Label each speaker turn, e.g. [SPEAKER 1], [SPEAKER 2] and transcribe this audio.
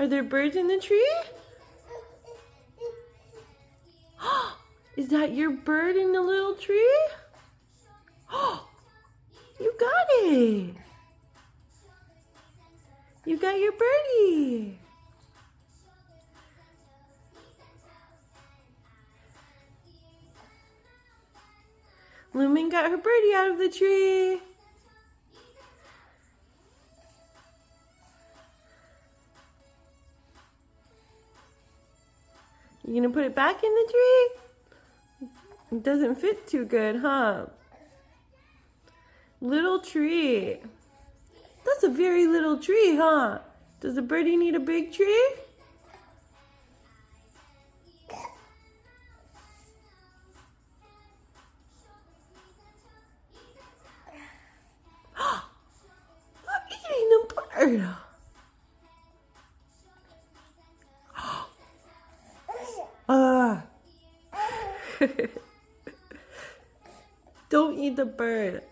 [SPEAKER 1] Are there birds in the tree? Is that your bird in the little tree? You got it! You got your birdie! Lumen got her birdie out of the tree. You gonna put it back in the tree? It doesn't fit too good, huh? Little tree. That's a very little tree, huh? Does the birdie need a big tree? I'm eating the bird. Don't eat the bird.